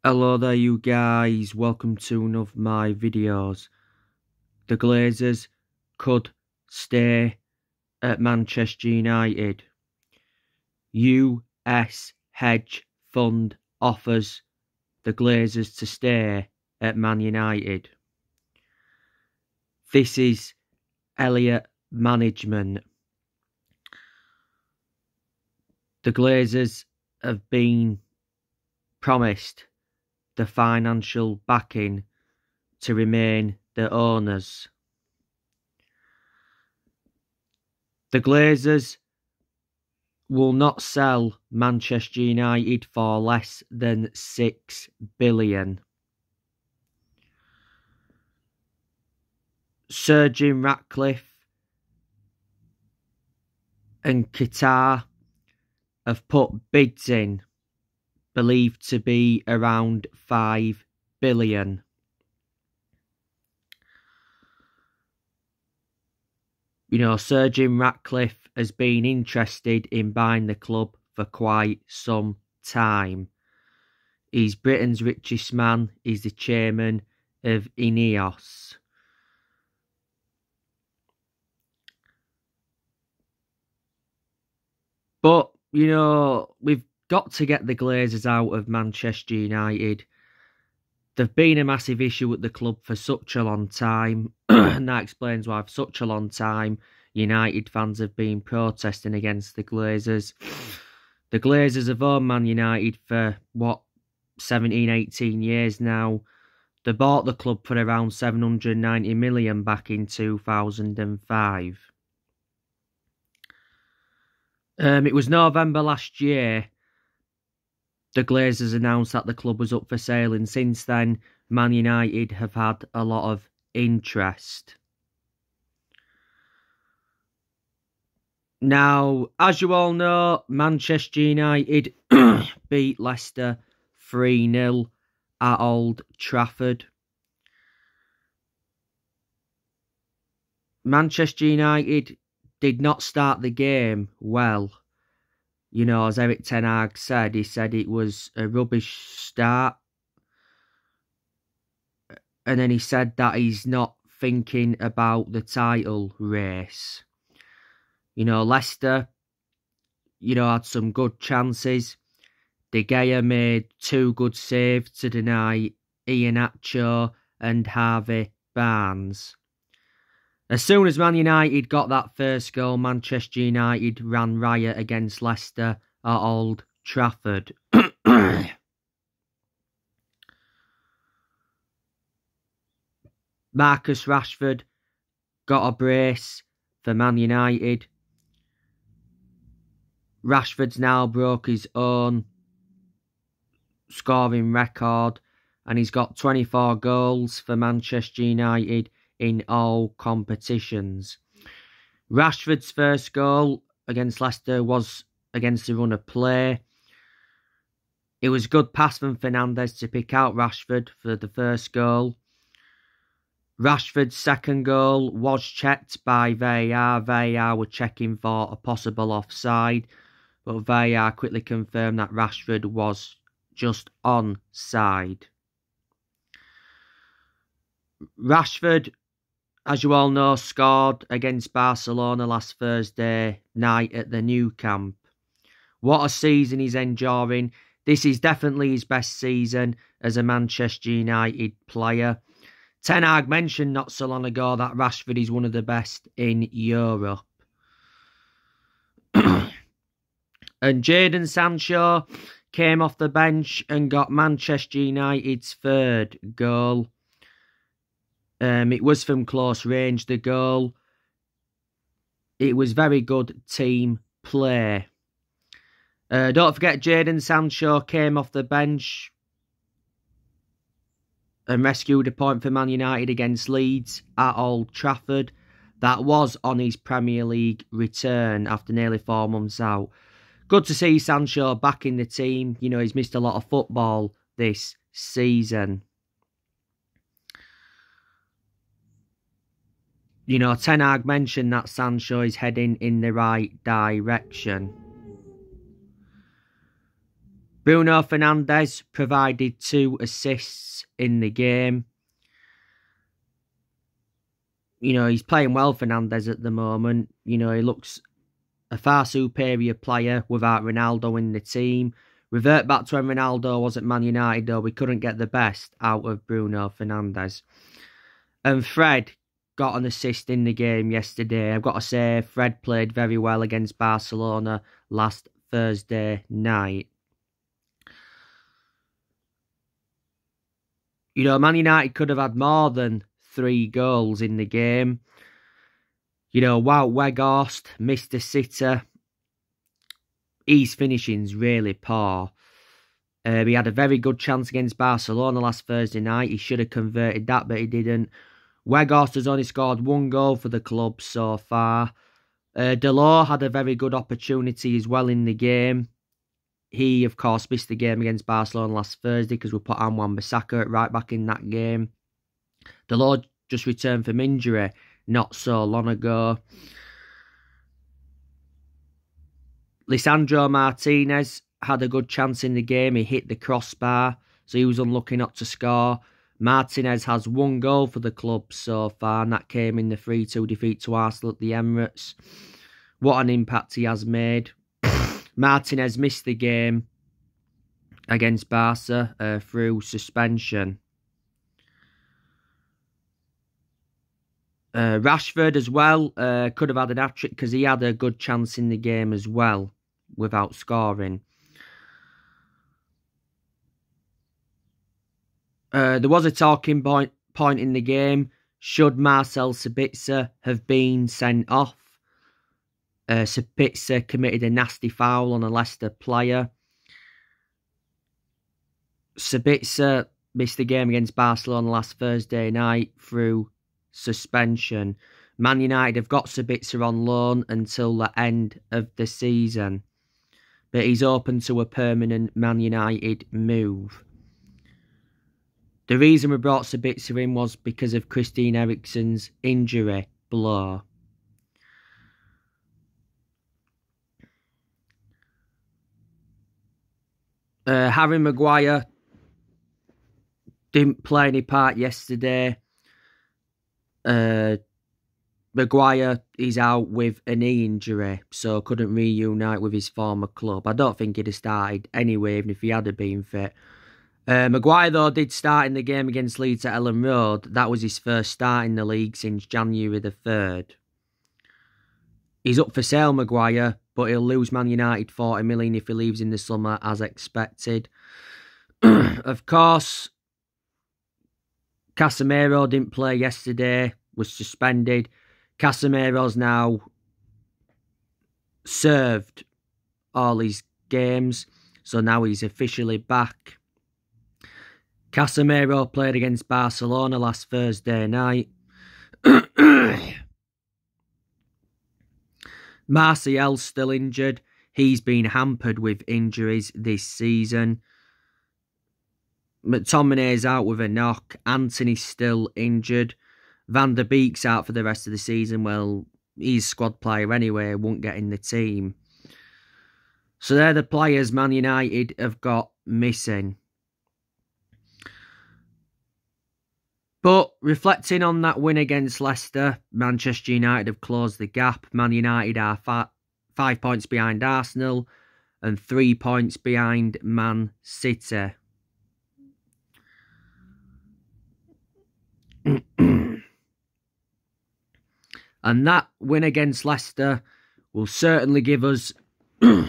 Hello there you guys, welcome to one of my videos. The Glazers could stay at Manchester United. US hedge fund offers the Glazers to stay at Man United. This is Elliott management. The Glazers have been promised the financial backing to remain the owners. The Glazers will not sell Manchester United for less than £6 billion. Sir Jim Ratcliffe and Qatar have put bids in, believed to be around £5 billion. Sir Jim Ratcliffe has been interested in buying the club for quite some time. He's Britain's richest man. He's the chairman of Ineos. But, we've got to get the Glazers out of Manchester United. They've been a massive issue at the club for such a long time, and that explains why for such a long time United fans have been protesting against the Glazers. The Glazers have owned Man United for, 17, 18 years now. They bought the club for around 790 million back in 2005. It was November last year the Glazers announced that the club was up for sale, and since then Man United have had a lot of interest. Now, as you all know, Manchester United beat Leicester 3-0 at Old Trafford. Manchester United did not start the game well. As Erik Ten Hag said, he said it was a rubbish start. And then he said that he's not thinking about the title race. Leicester, had some good chances. De Gea made 2 good saves to deny Iheanacho and Harvey Barnes. As soon as Man United got that first goal, Manchester United ran riot against Leicester at Old Trafford. Marcus Rashford got a brace for Man United. Rashford's now broke his own scoring record, and he's got 24 goals for Manchester United in all competitions. Rashford's first goal against Leicester was against the run of play. It was a good pass from Fernandes to pick out Rashford for the first goal. Rashford's second goal was checked by VAR. VAR were checking for a possible offside, but VAR quickly confirmed that Rashford was just onside. Rashford, as you all know, scored against Barcelona last Thursday night at the Nou Camp. What a season he's enduring. This is definitely his best season as a Manchester United player. Ten Hag mentioned not so long ago that Rashford is one of the best in Europe. And Jadon Sancho came off the bench and got Manchester United's third goal. It was from close range, the goal. It was very good team play. Don't forget, Jadon Sancho came off the bench and rescued a point for Man United against Leeds at Old Trafford. That was on his Premier League return after nearly 4 months out. Good to see Sancho back in the team. He's missed a lot of football this season. Ten Hag mentioned that Sancho is heading in the right direction. Bruno Fernandes provided 2 assists in the game. You know, he's playing well, Fernandes, at the moment. You know, he looks a far superior player without Ronaldo in the team. Revert back to when Ronaldo was at Man United, though. We couldn't get the best out of Bruno Fernandes. And Fred got an assist in the game yesterday. I've got to say, Fred played very well against Barcelona last Thursday night. You know, Man United could have had more than 3 goals in the game. You know, Wout Weghorst missed a sitter. His finishing's really poor. He had a very good chance against Barcelona last Thursday night. He should have converted that, but he didn't. Weghorst has only scored 1 goal for the club so far. Delors had a very good opportunity as well in the game. He, of course, missed the game against Barcelona last Thursday because we put Wan-Bissaka right back in that game. Delors just returned from injury not so long ago. Lisandro Martinez had a good chance in the game. He hit the crossbar, so he was unlucky not to score. Martinez has 1 goal for the club so far, and that came in the 3-2 defeat to Arsenal at the Emirates. What an impact he has made. Martinez missed the game against Barca through suspension. Rashford as well could have had an hat-trick because he had a good chance in the game as well without scoring. There was a talking point in the game. Should Marcel Sabitzer have been sent off? Sabitzer committed a nasty foul on a Leicester player. Sabitzer missed the game against Barcelona last Thursday night through suspension. Man United have got Sabitzer on loan until the end of the season, but he's open to a permanent Man United move. The reason we brought Sabitzer in was because of Christian Eriksen's injury blow. Harry Maguire didn't play any part yesterday. Maguire is out with a knee injury, so couldn't reunite with his former club. I don't think he'd have started anyway, even if he had been fit. Maguire, though, did start in the game against Leeds at Ellen Road. That was his first start in the league since January the 3rd. He's up for sale, Maguire, but he'll lose Man United 40 million if he leaves in the summer, as expected. Of course, Casemiro didn't play yesterday, was suspended. Casemiro's now served all his games, so now he's officially back. Casemiro played against Barcelona last Thursday night. Martial's still injured. He's been hampered with injuries this season. McTominay's out with a knock. Antony's still injured. Van der Beek's out for the rest of the season. Well, he's squad player anyway, won't get in the team. So they're the players Man United have got missing. But reflecting on that win against Leicester, Manchester United have closed the gap. Man United are 5 points behind Arsenal and 3 points behind Man City. And that win against Leicester will certainly give us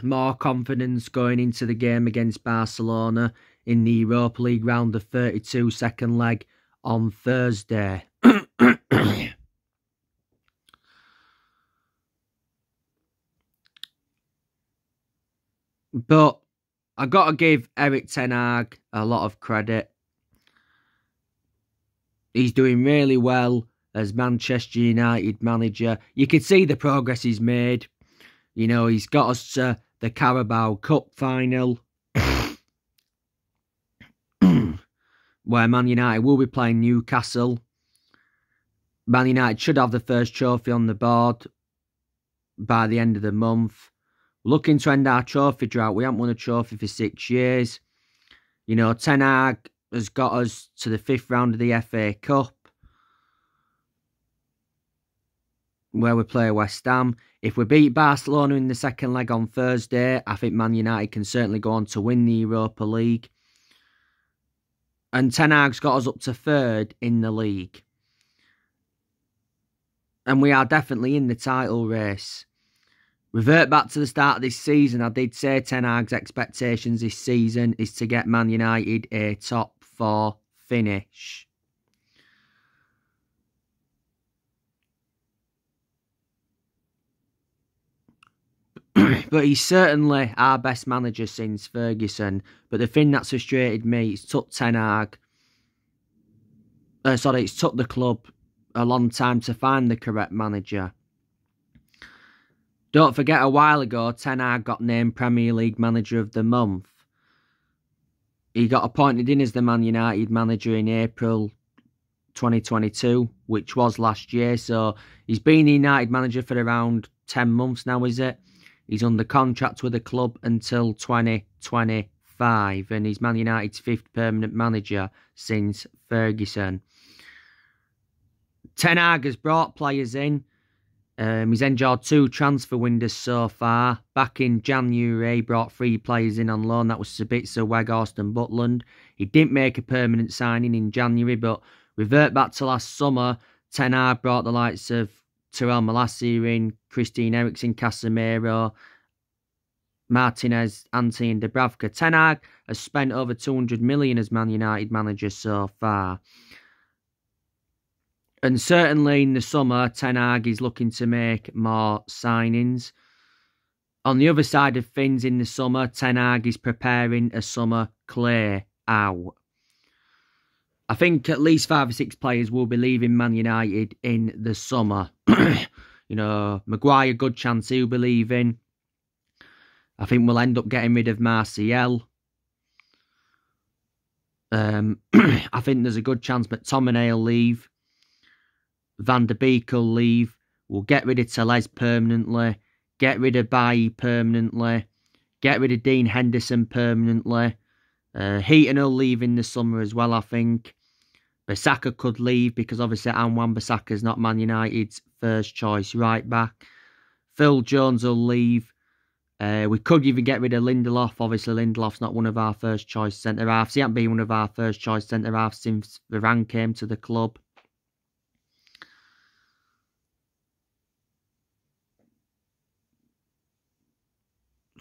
more confidence going into the game against Barcelona in the Europa League round of 32, second leg on Thursday. But I've got to give Erik ten Hag a lot of credit. He's doing really well as Manchester United manager. You can see the progress he's made. You know, he's got us to the Carabao Cup final, where Man United will be playing Newcastle. Man United should have the first trophy on the board by the end of the month, looking to end our trophy drought. We haven't won a trophy for 6 years. You know, Ten Hag has got us to the 5th round of the FA Cup, where we play West Ham. If we beat Barcelona in the second leg on Thursday, I think Man United can certainly go on to win the Europa League. And Ten Hag's got us up to 3rd in the league. And we are definitely in the title race. Revert back to the start of this season, I did say Ten Hag's expectations this season is to get Man United a top 4 finish. But he's certainly our best manager since Ferguson. But the thing that's frustrated me, it's took Ten Hag... it's took the club a long time to find the correct manager. Don't forget, a while ago, Ten Hag got named Premier League Manager of the Month. He got appointed in as the Man United manager in April 2022, which was last year. So he's been the United manager for around 10 months now, is it? He's under contract with the club until 2025, and he's Man United's 5th permanent manager since Ferguson. Ten Hag has brought players in. He's enjoyed 2 transfer windows so far. Back in January, he brought 3 players in on loan. That was Sabitzer, Weghorst and Butland. He didn't make a permanent signing in January, but revert back to last summer, Ten Hag brought the likes of Terrell Malacia in, Christian Eriksen, Casemiro, Martinez, Ante and Dubravka. Ten Hag has spent over 200 million as Man United manager so far. And certainly in the summer, Ten Hag is looking to make more signings. On the other side of things, in the summer, Ten Hag is preparing a summer clear out. I think at least 5 or 6 players will be leaving Man United in the summer. You know, Maguire, good chance he'll be leaving. I think we'll end up getting rid of Martial. I think there's a good chance McTominay will leave. Van der Beek will leave. We'll get rid of Tellez permanently. Get rid of Bailly permanently. Get rid of Dean Henderson permanently. Heaton will leave in the summer as well, I think. Bissaka could leave because obviously Wan-Bissaka is not Man United's first choice right back. Phil Jones will leave. We could even get rid of Lindelof. Obviously, Lindelof's not one of our first choice centre-halves. He hasn't been one of our first choice centre-halves since Varane came to the club.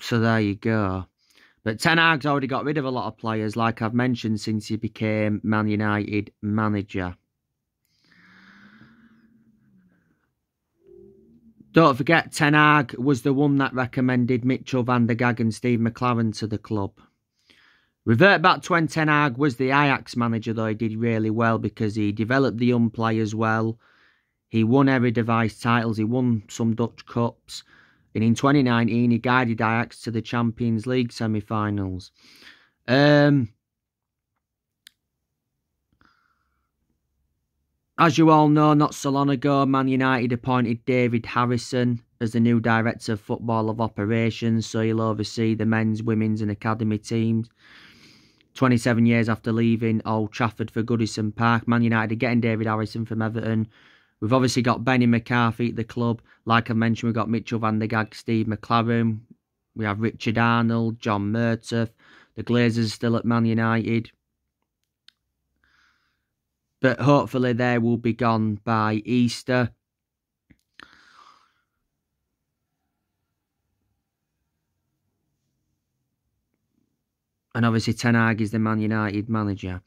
So there you go. But Ten Hag's already got rid of a lot of players, like I've mentioned, since he became Man United manager. Don't forget, Ten Hag was the one that recommended Mitchell van der Gaag and Steve McLaren to the club. Revert back to when Ten Hag was the Ajax manager, though. He did really well because he developed the young players well. He won Eredivisie titles. He won some Dutch Cups. And in 2019, he guided Ajax to the Champions League semi-finals. As you all know, not so long ago, Man United appointed David Harrison as the new Director of Football of Operations, so he'll oversee the men's, women's and academy teams. 27 years after leaving Old Trafford for Goodison Park, Man United are getting David Harrison from Everton. We've obviously got Benny McCarthy at the club. Like I mentioned, we've got Mitchell van der Gaag, Steve McLaren. We have Richard Arnold, John Murtough. The Glazers are still at Man United. But hopefully they will be gone by Easter. And obviously Ten Hag is the Man United manager.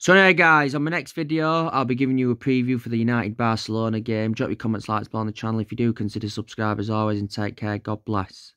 So anyway guys, on my next video, I'll be giving you a preview for the United-Barcelona game. Drop your comments, likes below on the channel if you do. Consider subscribe as always and take care. God bless.